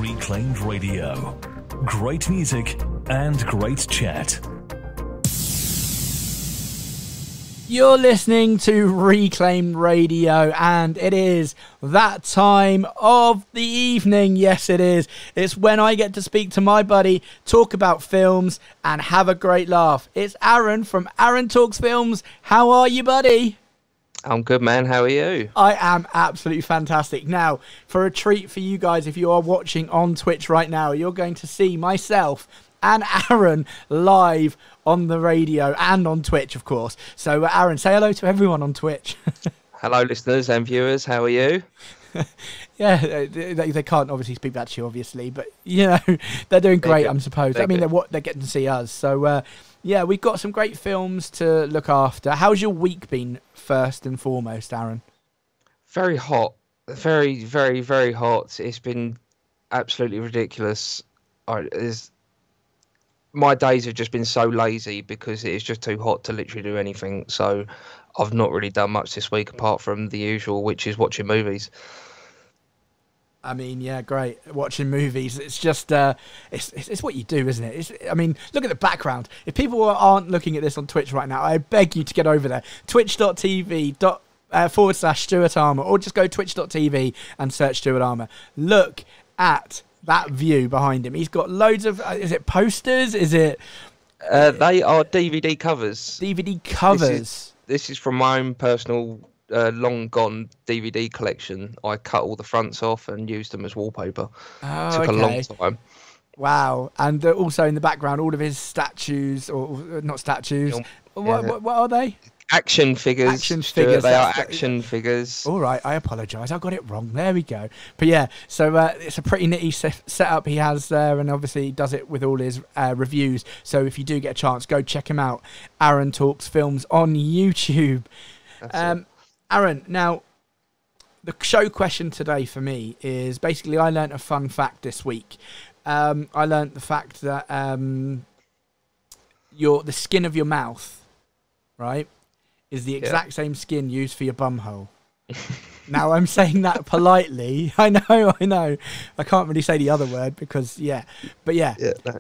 Reclaimed Radio. Great music and great chat. You're listening to Reclaimed Radio, and it is that time of the evening. Yes, it is. It's when I get to speak to my buddy, talk about films, and have a great laugh. It's Aaron from Aaron Talks Films. How are you, buddy? I'm good, man. How are you? I am absolutely fantastic. Now, for a treat for you guys, if you are watching on Twitch right now, you're going to see myself and Aaron live on the radio and on Twitch, of course. So, Aaron, say hello to everyone on Twitch. Hello, listeners and viewers. How are you? Yeah, they can't obviously speak back to you, obviously, but, you know, they're doing great, I'm supposed. I mean, they're getting to see us. So, yeah, we've got some great films to look after. How's your week been, first and foremost, Aaron? Very hot. Very, very, very hot. It's been absolutely ridiculous. My days have just been so lazy because it is just too hot to literally do anything. So I've not really done much this week apart from the usual, which is watching movies. I mean, yeah, great. Watching movies. It's just, it's what you do, isn't it? I mean, look at the background. If people aren't looking at this on Twitch right now, I beg you to get over there. Twitch.tv/Stuart Armour, or just go twitch.tv and search Stuart Armour. Look at that view behind him. He's got loads of, is it posters? Is it? They are DVD covers. DVD covers. This is from my own personal long gone DVD collection. I cut all the fronts off and used them as wallpaper. Oh, Took a long time. Wow. And also in the background, all of his statues, or not statues. What are they? Action figures. Action figures. They are action figures. All right, I apologise. I got it wrong. There we go. But yeah, so it's a pretty nitty setup he has there, and obviously he does it with all his reviews. So if you do get a chance, go check him out. Aaron Talks Films on YouTube. Aaron, now, the show question today for me is basically I learnt a fun fact this week. I learnt the fact that the skin of your mouth, right, is the exact same skin used for your bumhole. Now, I'm saying that politely. I know. I can't really say the other word because, But yeah.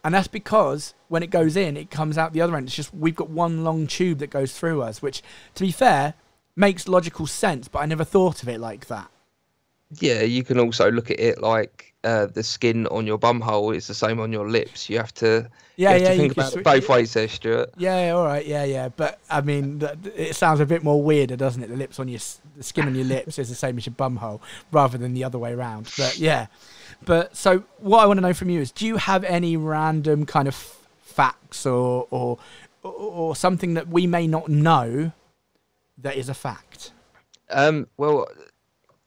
And that's because when it goes in, it comes out the other end. It's just we've got one long tube that goes through us, which, to be fair, makes logical sense, but I never thought of it like that. Yeah, you can also look at it like the skin on your bumhole is the same on your lips. You have to, think about it both ways there, Stuart. Yeah, all right, yeah. But, I mean, it sounds a bit more weirder, doesn't it? The skin on your lips is the same as your bumhole, rather than the other way around. But, yeah. But, so, what I want to know from you is, do you have any random kind of facts or something that we may not know that is a fact? Well,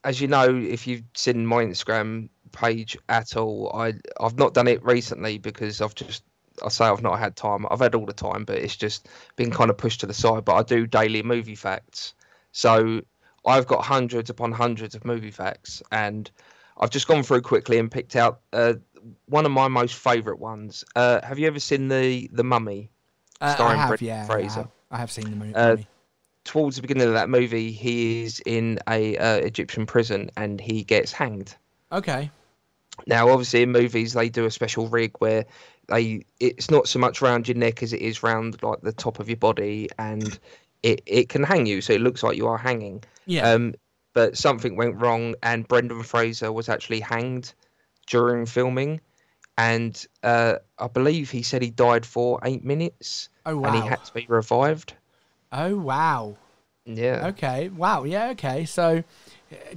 as you know, if you've seen my Instagram page at all, I've not done it recently because I've not had time. I've had all the time, but it's just been kind of pushed to the side. But I do daily movie facts. So I've got hundreds upon hundreds of movie facts, and I've just gone through quickly and picked out one of my most favourite ones. Have you ever seen the Mummy? Starring Brendan Fraser. I have seen the movie. Towards the beginning of that movie, he is in a Egyptian prison and he gets hanged. Okay. Now, obviously, in movies, they do a special rig where it's not so much around your neck as it is round like the top of your body, and it can hang you, so it looks like you are hanging. Yeah. But something went wrong, and Brendan Fraser was actually hanged during filming, and I believe he said he died for 8 minutes. Oh, wow. And he had to be revived. Oh, wow. Yeah. Okay. Wow. Yeah, okay. So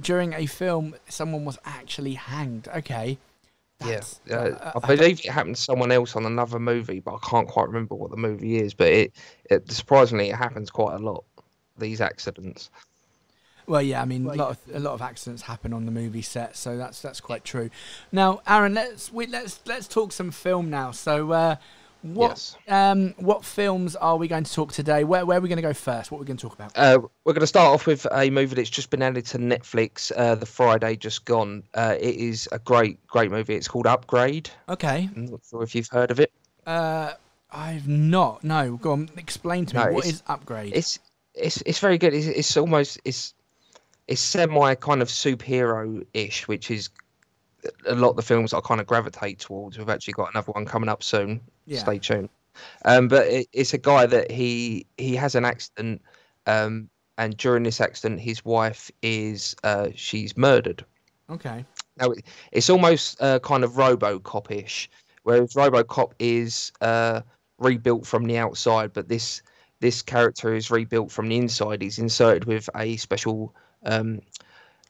during a film, someone was actually hanged. Okay. I believe it happened to someone else on another movie, but I can't quite remember what the movie is. But it surprisingly, it happens quite a lot, these accidents. Well, yeah, I mean, a lot of accidents happen on the movie set, so that's quite true. Now, Aaron, let's talk some film now. So, what films are we going to talk today? Where are we going to go first? What are we going to talk about? We're going to start off with a movie that's just been added to Netflix the Friday just gone. It is a great movie. It's called Upgrade. Okay. I'm not sure if you've heard of it. I've not. No. Go on. Explain to me. What is Upgrade? It's very good. It's almost semi kind of superhero-ish, which is a lot of the films I kind of gravitate towards. We've actually got another one coming up soon. Yeah. Stay tuned. But it's a guy that he has an accident, and during this accident, his wife is she's murdered. Okay. Now it's almost kind of RoboCop-ish, whereas RoboCop is rebuilt from the outside, but this character is rebuilt from the inside. He's inserted with a special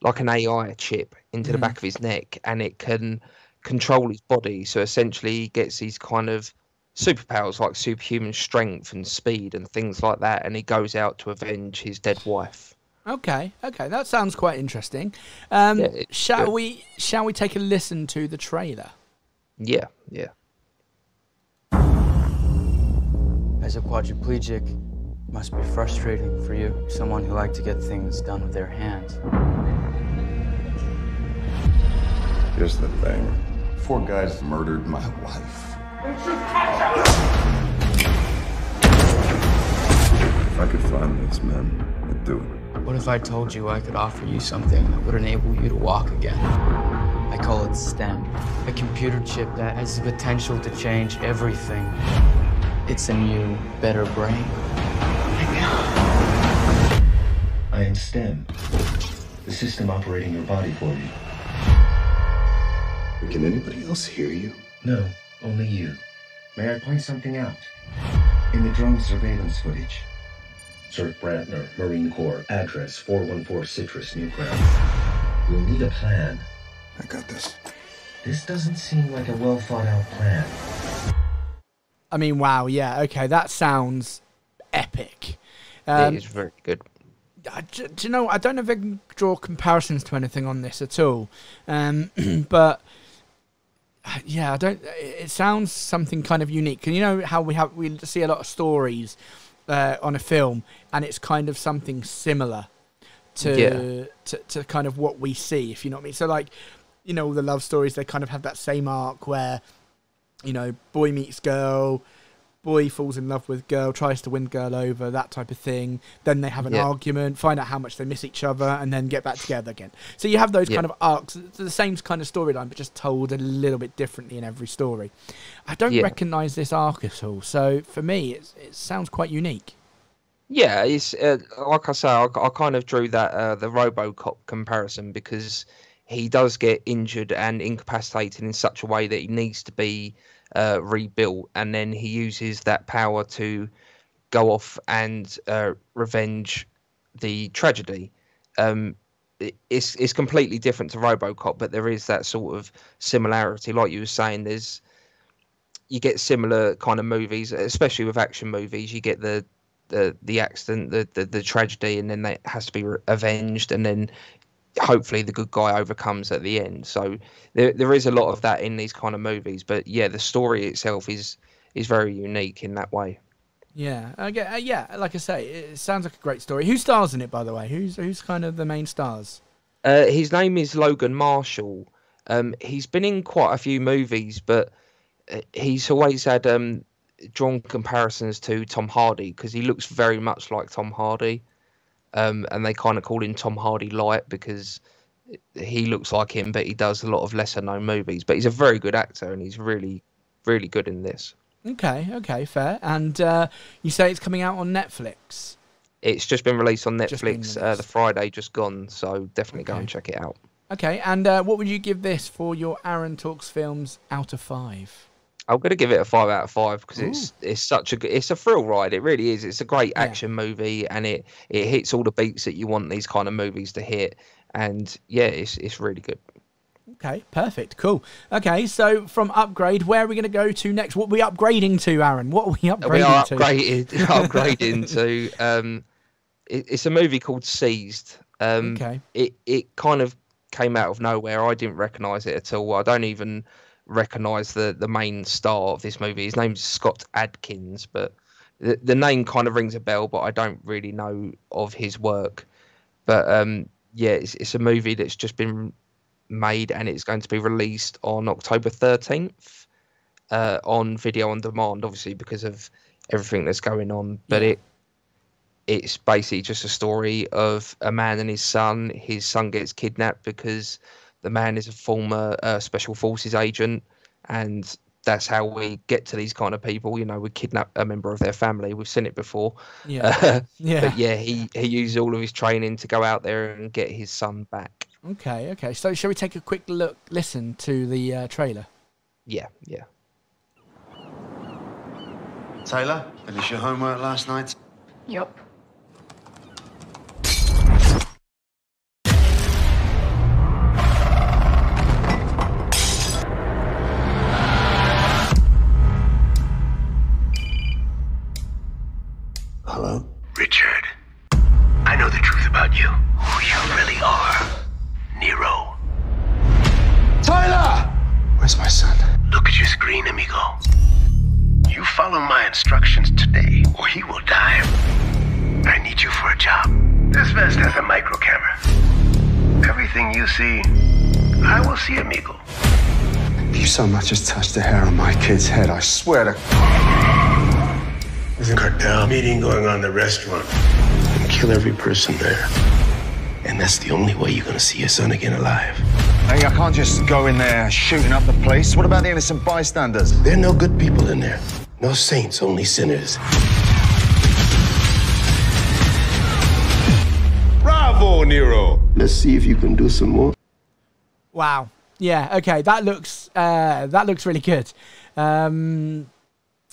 like an AI chip into the back of his neck, and it can control his body. So essentially, he gets these kind of superpowers like superhuman strength and speed and things like that, and he goes out to avenge his dead wife. Okay, that sounds quite interesting. Shall we take a listen to the trailer? Yeah. As a quadriplegic, it must be frustrating for you, someone who liked to get things done with their hands. Here's the thing. 4 guys murdered my wife. If I could find these men, I'd do it. What if I told you I could offer you something that would enable you to walk again? I call it STEM, a computer chip that has the potential to change everything. It's a new, better brain. I am STEM, the system operating your body for you. Can anybody else hear you? No, only you. May I point something out? In the drone surveillance footage, Sir Brantner, Marine Corps, address 414 Citrus, Newground. We'll need a plan. I got this. This doesn't seem like a well-thought-out plan. I mean, wow, yeah, okay, that sounds epic. It is very good. Do you know, I don't know if I can draw comparisons to anything on this at all, but yeah, I don't. It sounds something kind of unique. And you know how we see a lot of stories on a film, and it's kind of something similar to kind of what we see, if you know what I mean. So like, you know, all the love stories, they kind of have that same arc where, you know, boy meets girl, boy falls in love with girl, tries to win girl over, that type of thing. Then they have an argument, find out how much they miss each other, and then get back together again. So you have those kind of arcs. It's the same kind of storyline, but just told a little bit differently in every story. I don't recognise this arc at all. So for me, it sounds quite unique. Yeah, it's like I say, I kind of drew that the RoboCop comparison, because he does get injured and incapacitated in such a way that he needs to be rebuilt, and then he uses that power to go off and revenge the tragedy. It's completely different to RoboCop, but there is that sort of similarity. Like you were saying, you get similar kind of movies, especially with action movies. You get the accident, the tragedy, and then that has to be avenged, and then hopefully the good guy overcomes at the end. So there is a lot of that in these kind of movies, but yeah, the story itself is very unique in that way. Yeah, like I say, it sounds like a great story. Who stars in it, by the way? Who's kind of the main stars? His name is Logan Marshall. He's been in quite a few movies, but he's always had drawn comparisons to Tom Hardy, because he looks very much like Tom Hardy. And they kind of call him Tom Hardy Light, because he looks like him, but he does a lot of lesser known movies. But he's a very good actor, and he's really, really good in this. Okay, fair. And you say it's coming out on Netflix? It's just been released on Netflix the Friday just gone, so definitely go and check it out. Okay, and what would you give this for your Aaron Talks Films out of 5? I'm going to give it a 5 out of 5, because it's a thrill ride. It really is. It's a great action movie, and it hits all the beats that you want these kind of movies to hit. And yeah, it's really good. Okay, perfect, cool. Okay, so from Upgrade, where are we going to go to next? What are we upgrading to, Aaron? What are we upgrading to? Upgrading to. It's a movie called Seized. It kind of came out of nowhere. I didn't recognise it at all. I don't even recognise the main star of this movie. His name's Scott Adkins, but the name kind of rings a bell, but I don't really know of his work. But yeah, it's a movie that's just been made, and it's going to be released on October 13th on video on demand, obviously because of everything that's going on. But it's basically just a story of a man and his son. His son gets kidnapped because the man is a former special forces agent, and that's how we get to these kind of people. You know, we kidnap a member of their family. We've seen it before. Yeah. Yeah. But yeah, he uses all of his training to go out there and get his son back. Okay. So shall we take a quick listen to the trailer? Yeah. Taylor, finished your homework last night? Yup. Hello? Richard, I know the truth about you. Who you really are. Nero. Tyler! Where's my son? Look at your screen, amigo. You follow my instructions today, or he will die. I need you for a job. This vest has a micro camera. Everything you see, I will see, amigo. If you so much as touch the hair on my kid's head, I swear to... There's a cartel meeting going on in the restaurant. And kill every person there. And that's the only way you're gonna see your son again alive. Hey, I can't just go in there shooting up the place. What about the innocent bystanders? There are no good people in there. No saints, only sinners. Bravo, Nero! Let's see if you can do some more. Wow. Yeah. Okay. That looks really good.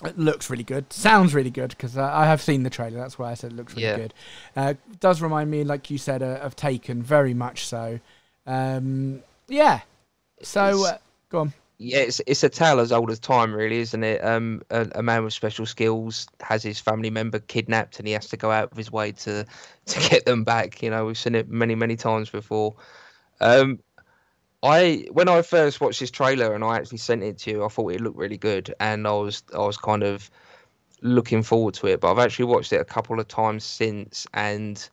It looks really good. Sounds really good because I have seen the trailer. That's why I said it looks really good. Does remind me, like you said, of Taken, very much so. Yeah. So go on. Yeah, it's a tale as old as time, really, isn't it? A man with special skills has his family member kidnapped, and he has to go out of his way to get them back. You know, we've seen it many times before. When I first watched this trailer and I actually sent it to you, I thought it looked really good, and I was kind of looking forward to it. But I've actually watched it a couple of times since, and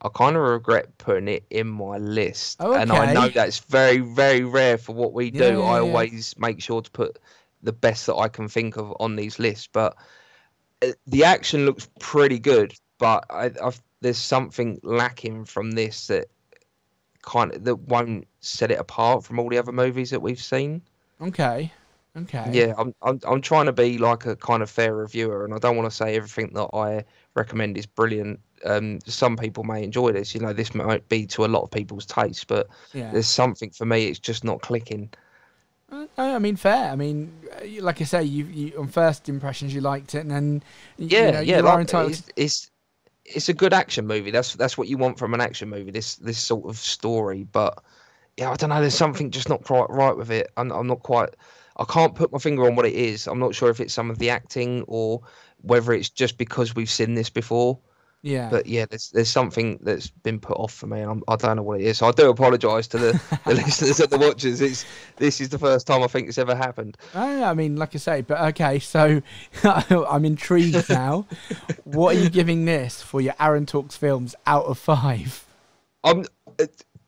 I kind of regret putting it in my list. Okay. And I know that's very, very rare for what we do. Yeah. I always make sure to put the best that I can think of on these lists. But the action looks pretty good, but there's something lacking from this that won't set it apart from all the other movies that we've seen. Okay. Yeah, I'm trying to be like a kind of fair reviewer, and I don't want to say everything that I recommend is brilliant. Some people may enjoy this. You know, this might be to a lot of people's taste, but there's something for me. It's just not clicking. I mean, fair. I mean, like I say, you on first impressions you liked it, and then you are entitled. It's a good action movie. That's what you want from an action movie. This sort of story, but yeah, I don't know. There's something just not quite right with it. I'm not quite. I can't put my finger on what it is. I'm not sure if it's some of the acting or whether it's just because we've seen this before. Yeah. But yeah, there's something that's been put off for me, and I don't know what it is. So I do apologise to the listeners and the watchers. This is the first time I think it's ever happened. I mean, like I say, but okay. So I'm intrigued now. What are you giving this for your Aaron Talks films out of 5? I'm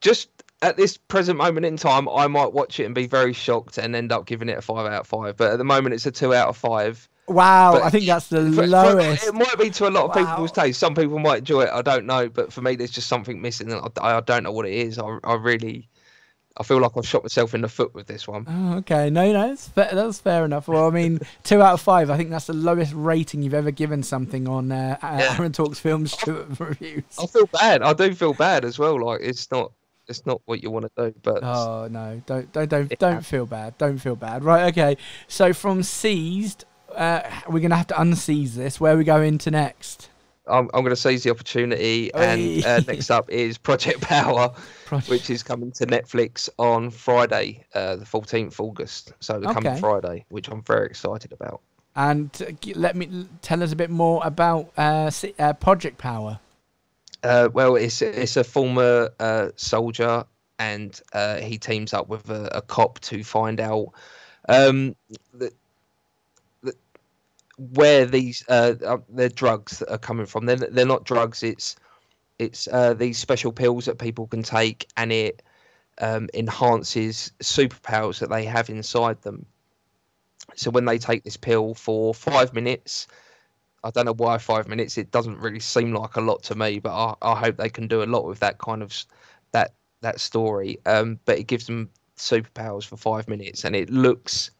just at this present moment in time, I might watch it and be very shocked and end up giving it a 5 out of 5. But at the moment, it's a 2 out of 5. Wow, but I think that's the lowest. It might be to a lot of people's taste. Some people might enjoy it. I don't know. But for me, there's just something missing. I don't know what it is. I feel like I've shot myself in the foot with this one. Oh, okay. No, that's fair enough. Well, I mean, 2 out of 5. I think that's the lowest rating you've ever given something on Aaron Talks Films reviews. I feel bad. I do feel bad as well. Like it's not what you want to do. But oh no, don't feel bad. Don't feel bad. Right. Okay. So from Seized. We're going to have to unseize this. Where are we going to next? I'm going to seize the opportunity. And next up is Project Power, which is coming to Netflix on Friday, the 14th of August. So the coming Friday, which I'm very excited about. And tell us a bit more about Project Power. Well, it's a former soldier, and he teams up with a cop to find out where these the drugs that are coming from. They're not drugs. It's these special pills that people can take, and it enhances superpowers that they have inside them. So when they take this pill for 5 minutes, I don't know why 5 minutes. It doesn't really seem like a lot to me, but I hope they can do a lot with that kind of that that story, but it gives them superpowers for 5 minutes, and it looks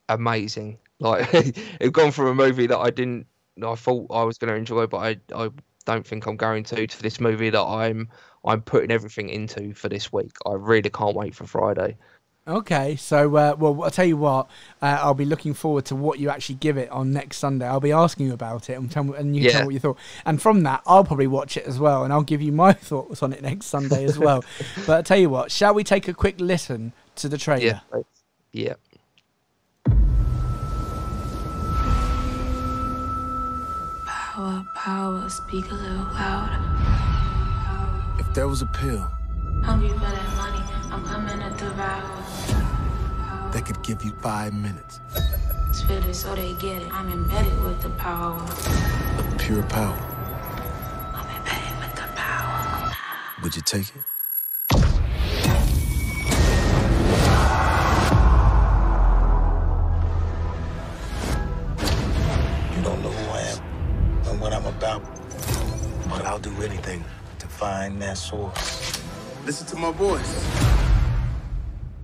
amazing. Like it's gone from a movie that I thought I was going to enjoy, but I don't think I'm going to this movie that I'm putting everything into for this week. I really can't wait for Friday. Okay, so well, I'll tell you what. I'll be looking forward to what you actually give it on next Sunday. I'll be asking you about it, and you tell me what you thought. And from that, I'll probably watch it as well, and I'll give you my thoughts on it next Sunday as well. But I'll tell you what. Shall we take a quick listen to the trailer? Yeah. Power, power, speak a little louder. If there was a pill Hungry for that money, I'm coming to devour. that could give you 5 minutes Spit it so they get it. I'm embedded with the power. of pure power, I'm embedded with the power. would you take it? You don't know who I am and what I'm about, but I'll do anything to find that source. Listen to my voice.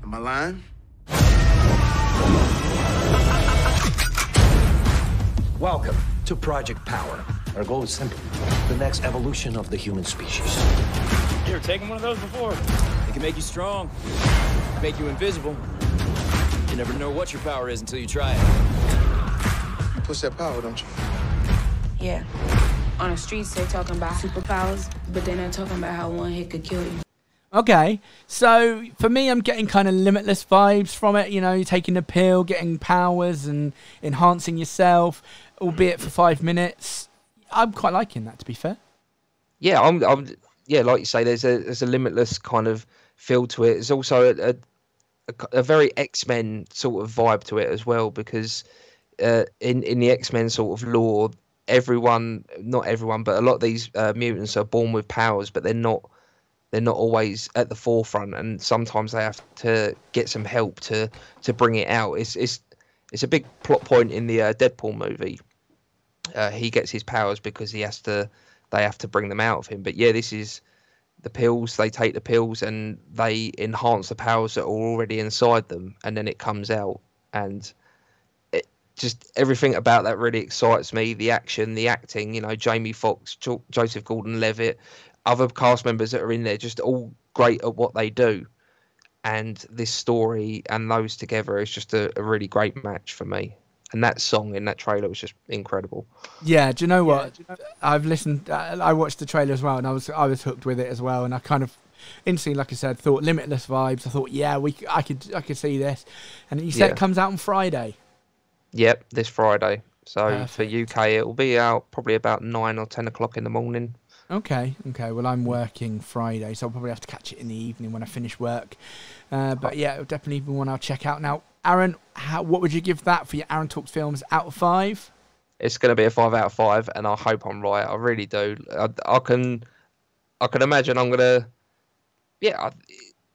Am I lying? Welcome to Project Power. Our goal is simple: the next evolution of the human species. You ever taken one of those before? It can make you strong, make you invisible. You never know what your power is until you try it. You push that power, don't you? Yeah. On the streets, they talking about superpowers, but they're not talking about how one hit could kill you. Okay, so for me, I'm getting kind of Limitless vibes from it. You know, you're taking a pill, getting powers and enhancing yourself, albeit for 5 minutes. I'm quite liking that, to be fair. Yeah, yeah, like you say, there's a Limitless kind of feel to it. There's also a very X-Men sort of vibe to it as well, because in the X-Men sort of lore, not everyone, but a lot of these mutants are born with powers, but they're not always at the forefront, and sometimes they have to get some help to bring it out. It's a big plot point in the Deadpool movie. He gets his powers because they have to bring them out of him. But yeah, this is the pills. They take the pills and they enhance the powers that are already inside them, and then it comes out. And just everything about that really excites me. The action, the acting, you know, Jamie Foxx, Joseph Gordon-Levitt, other cast members that are in there, just all great at what they do. And this story and those together is just a really great match for me. And that song in that trailer was just incredible. Yeah, do you know what? I've listened. I watched the trailer as well, and I was hooked with it as well. And I kind of instantly, like I said, thought Limitless vibes. I thought, yeah, I could see this. And you said it comes out on Friday. Yep, this Friday. So Perfect. for UK, it will be out probably about 9 or 10 o'clock in the morning. Okay. Well, I'm working Friday, so I'll probably have to catch it in the evening when I finish work. But yeah, it'll definitely be one I'll check out. Now, Aaron, what would you give that for your Aaron Talks films out of 5? It's going to be a 5 out of 5, and I hope I'm right. I really do. I can imagine I'm going to... Yeah,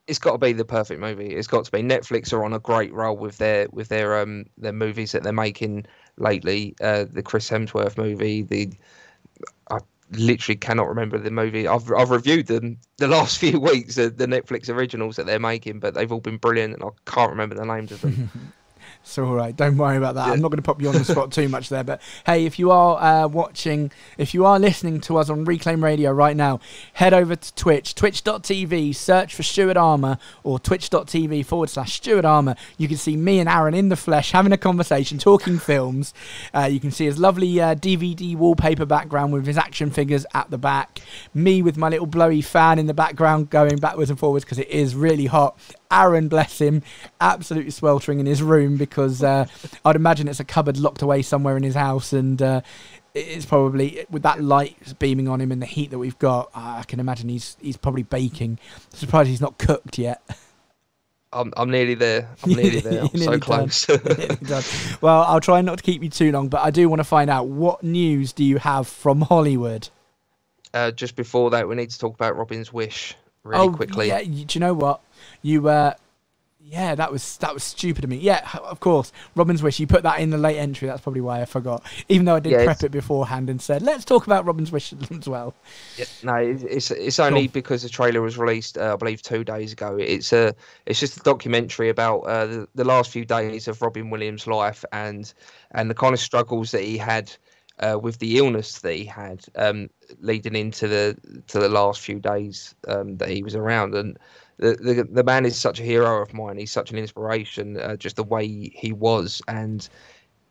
it's got to be the perfect movie. It's got to be. Netflix are on a great roll with their movies that they're making lately. The Chris Hemsworth movie, I literally cannot remember the movie. I've reviewed them the last few weeks, the Netflix originals that they're making, but they've all been brilliant, and I can't remember the names of them. It's all right. Don't worry about that. I'm not going to pop you on the spot too much there. But hey, if you are if you are listening to us on Reclaim Radio right now, head over to Twitch, twitch.tv, search for Stuart Armour, or twitch.tv/Stuart Armour. You can see me and Aaron in the flesh having a conversation, talking films. You can see his lovely DVD wallpaper background with his action figures at the back. Me with my little blowy fan in the background going backwards and forwards because it is really hot. Aaron, bless him, absolutely sweltering in his room because I'd imagine it's a cupboard locked away somewhere in his house, and it's probably, with that light beaming on him and the heat that we've got, I can imagine he's probably baking. Surprised he's not cooked yet. I'm nearly there. I'm nearly there. I'm so close. Well, I'll try not to keep you too long, but I do want to find out, what news do you have from Hollywood? Just before that, we need to talk about Robin's Wish really quickly. Yeah, do you know what? You Yeah, that was stupid of me. Yeah, of course. Robin's Wish. You put that in the late entry. That's probably why I forgot. Even though I did prep it beforehand and said, let's talk about Robin's Wish as well. Yeah, no, it's only because the trailer was released, I believe, 2 days ago. It's just a documentary about the last few days of Robin Williams' life and the kind of struggles that he had with the illness that he had leading into the last few days that he was around. And the man is such a hero of mine. He's such an inspiration, just the way he was, and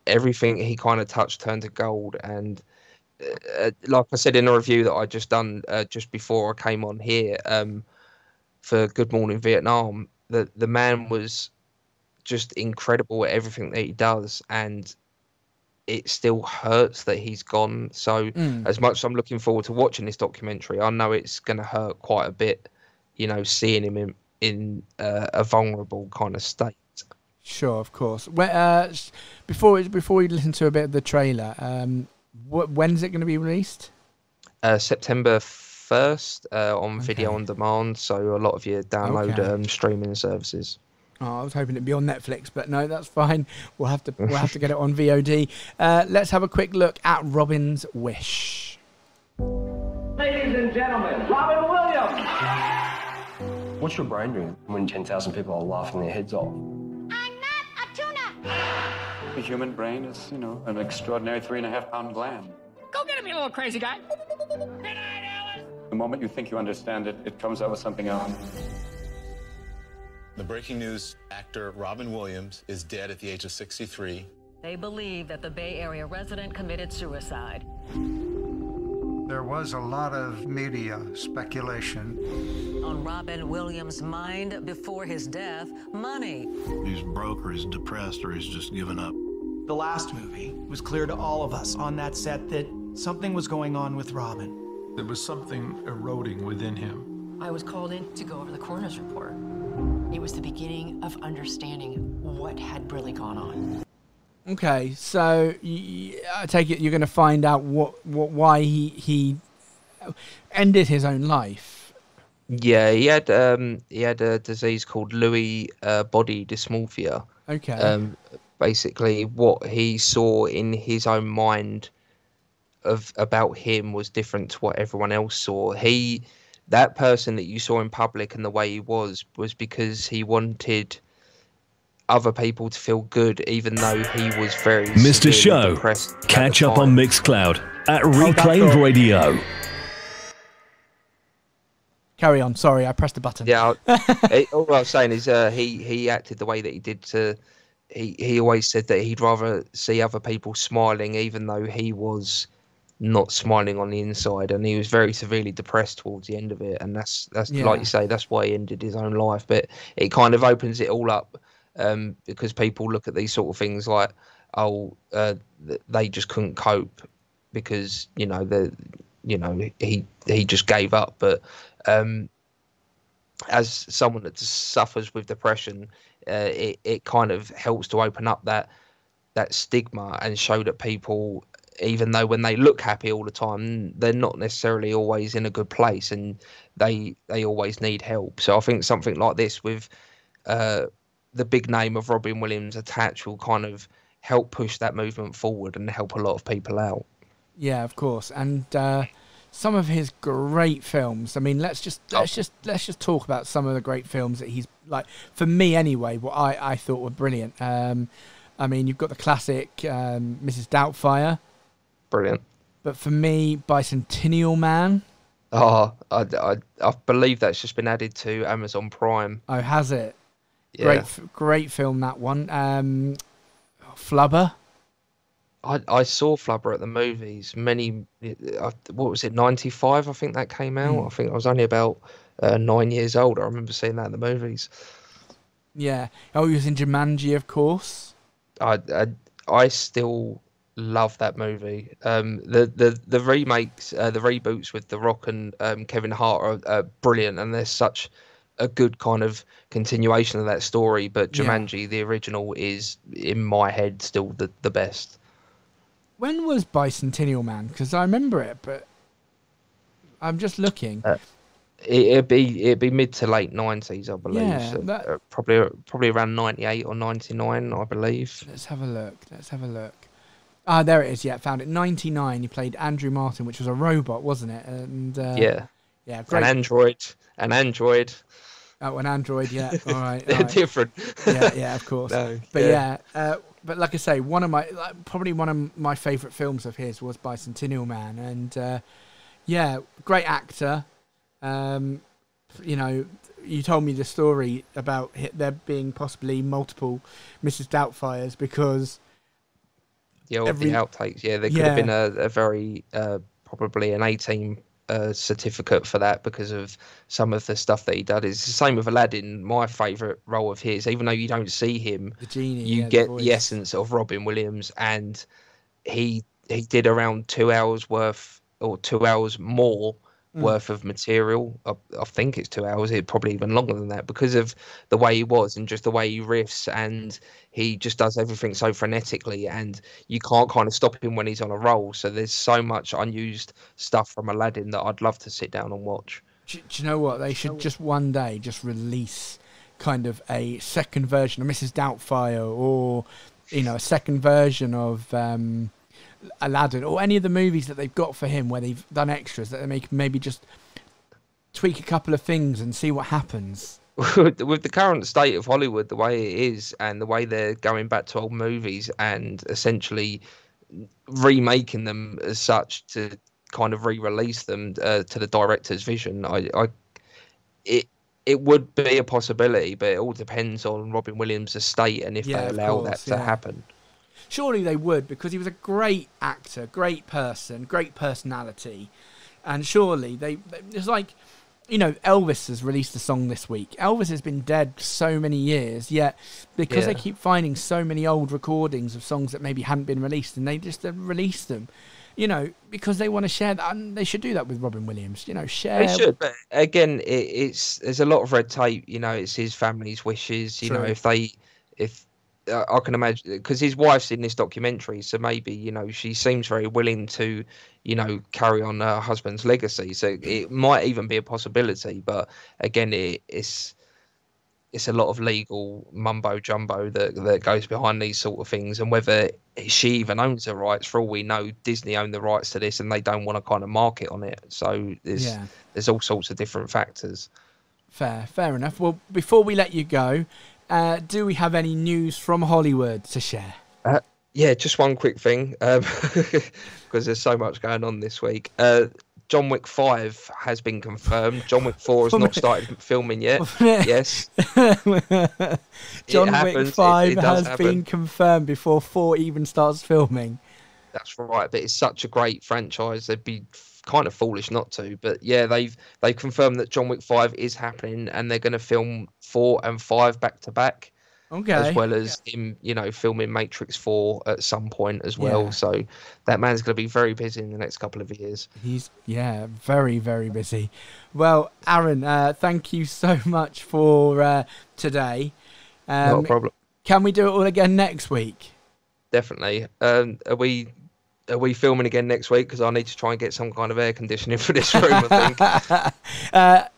everything he kind of touched turned to gold. And like I said in a review that I just done just before I came on here for Good Morning Vietnam, the man was just incredible at everything that he does, and it still hurts that he's gone. So as much as I'm looking forward to watching this documentary, I know it's going to hurt quite a bit, seeing him in a vulnerable kind of state. Sure, of course. Before we listen to a bit of the trailer, when's it going to be released? September 1st on video on demand, so a lot of you download streaming services. Oh, I was hoping it'd be on Netflix, but no, that's fine. We'll have to get it on VOD. Let's have a quick look at Robin's Wish. Ladies and gentlemen, Robin Williams. What's your brain doing when 10,000 people are laughing their heads off? I'm not a tuna. The human brain is, an extraordinary 3.5-pound gland. Go get him, you little crazy guy. The moment you think you understand it, it comes out with something else. The breaking news, actor Robin Williams is dead at the age of 63. They believe that the Bay Area resident committed suicide. There was a lot of media speculation. On Robin Williams' mind before his death, money. He's broke, or he's depressed, or he's just given up. The last movie, it was clear to all of us on that set that something was going on with Robin. There was something eroding within him. I was called in to go over the coroner's report. It was the beginning of understanding what had really gone on. Okay, so I take it you're going to find out why he ended his own life. Yeah, he had a disease called Lewy body dysmorphia. Okay. Basically, what he saw in his own mind about him was different to what everyone else saw. That person that you saw in public and the way he was because he wanted other people to feel good, even though he was very Mr. Show, catch up on Mixcloud at Reclaimed Radio. Carry on. Sorry, I pressed the button. Yeah, all I was saying is he acted the way that he did to. He always said that he'd rather see other people smiling, even though he was not smiling on the inside, and he was very severely depressed towards the end of it. And that's like you say, that's why he ended his own life. But it kind of opens it all up because people look at these sort of things like, they just couldn't cope because he just gave up. But as someone that suffers with depression, it kind of helps to open up that stigma and show that people, even though when they look happy all the time, they're not necessarily always in a good place, and they always need help. So I think something like this with the big name of Robin Williams attached will kind of help push that movement forward and help a lot of people out. Yeah, of course. And some of his great films. I mean, let's just talk about some of the great films that he's, like, for me anyway, what I thought were brilliant. I mean, you've got the classic Mrs. Doubtfire. Brilliant. But for me, Bicentennial Man. Oh, I believe that's just been added to Amazon Prime. Oh, has it? Yeah. Great film, that one. Flubber. I saw Flubber at the movies. What was it, 95? I think that came out. I think I was only about 9 years old. I remember seeing that in the movies. Yeah. Oh, he was in Jumanji, of course. I still love that movie. The remakes, the reboots with The Rock and Kevin Hart are brilliant, and there's such a good kind of continuation of that story. But Jumanji, the original, is in my head still the best. When was Bicentennial Man? Because I remember it, but I'm just looking. It'd be mid to late 90s, I believe. Yeah, So, probably around 98 or 99, I believe. Let's have a look. Ah, there it is. Yeah, found it. 99. He played Andrew Martin, which was a robot, wasn't it? And yeah, great. An android. Oh, an android. Yeah, all right. They're different. Yeah, of course. No, but but like I say, probably one of my favourite films of his was Bicentennial Man, and great actor. You know, you told me the story about there being possibly multiple Mrs. Doubtfires because the outtakes. Yeah, there could have been a very probably an 18 certificate for that because of some of the stuff that he did. It's the same with Aladdin. My favourite role of his, even though you don't see him, the genie, you get the essence of Robin Williams, and he did around 2 hours worth or 2 hours more worth of material. I think it's 2 hours. It's probably even longer than that because of the way he was and just the way he riffs, and he just does everything so frenetically, and you can't kind of stop him when he's on a roll. So there's so much unused stuff from Aladdin that I'd love to sit down and watch. Do you know what? They should just one day just release kind of a second version of Mrs. Doubtfire, or a second version of Aladdin, or any of the movies that they've got for him where they've done extras that they maybe just tweak a couple of things and see what happens. With the current state of Hollywood, the way it is, and the way they're going back to old movies and essentially remaking them as such to kind of re-release them to the director's vision, it would be a possibility, but it all depends on Robin Williams' estate and if they allow that to happen. Surely they would, because he was a great actor, great person, great personality, and surely it's like, Elvis has released a song this week. Elvis has been dead so many years, yet because they keep finding so many old recordings of songs that maybe hadn't been released, and they just release them, because they want to share that, and they should do that with Robin Williams. Share. They should, but again, there's a lot of red tape. It's his family's wishes. True. If I can imagine, because his wife's in this documentary, so maybe she seems very willing to carry on her husband's legacy, so it might even be a possibility. But again, it's a lot of legal mumbo jumbo that goes behind these sort of things, and whether she even owns the rights. For all we know, Disney own the rights to this, and they don't want to kind of market on it. So there's all sorts of different factors. Fair enough. Well, before we let you go, do we have any news from Hollywood to share? Yeah, just one quick thing, because there's so much going on this week. John Wick 5 has been confirmed. John Wick 4 has not started filming yet. Yes. John Wick 5 has been confirmed before 4 even starts filming. That's right, but it's such a great franchise. They'd be kind of foolish not to. But yeah, they've confirmed that John Wick 5 is happening, and they're going to film 4 and 5 back to back. Okay. As well as him, filming Matrix 4 at some point as well. So that man's going to be very busy in the next couple of years. He's, very, very busy. Well, Aaron, thank you so much for today. Not a problem. Can we do it all again next week? Definitely. Are we filming again next week? Because I need to try and get some kind of air conditioning for this room, I think.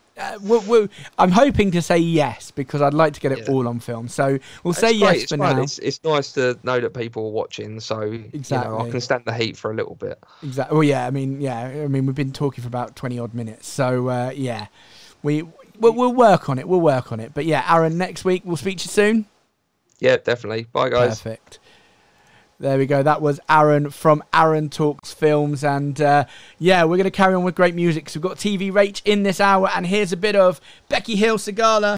I'm hoping to say yes, because I'd like to get it all on film. So we'll say yes for now. It's nice to know that people are watching, so I can stand the heat for a little bit. Exactly. Well, I mean, we've been talking for about 20 odd minutes, so we'll work on it. But yeah, Aaron, next week we'll speak to you soon. Yeah, definitely. Bye, guys. Perfect. There we go. That was Aaron from Aaron Talks Films. And we're going to carry on with great music. So we've got TV Rach in this hour. And here's a bit of Becky Hill Sigala.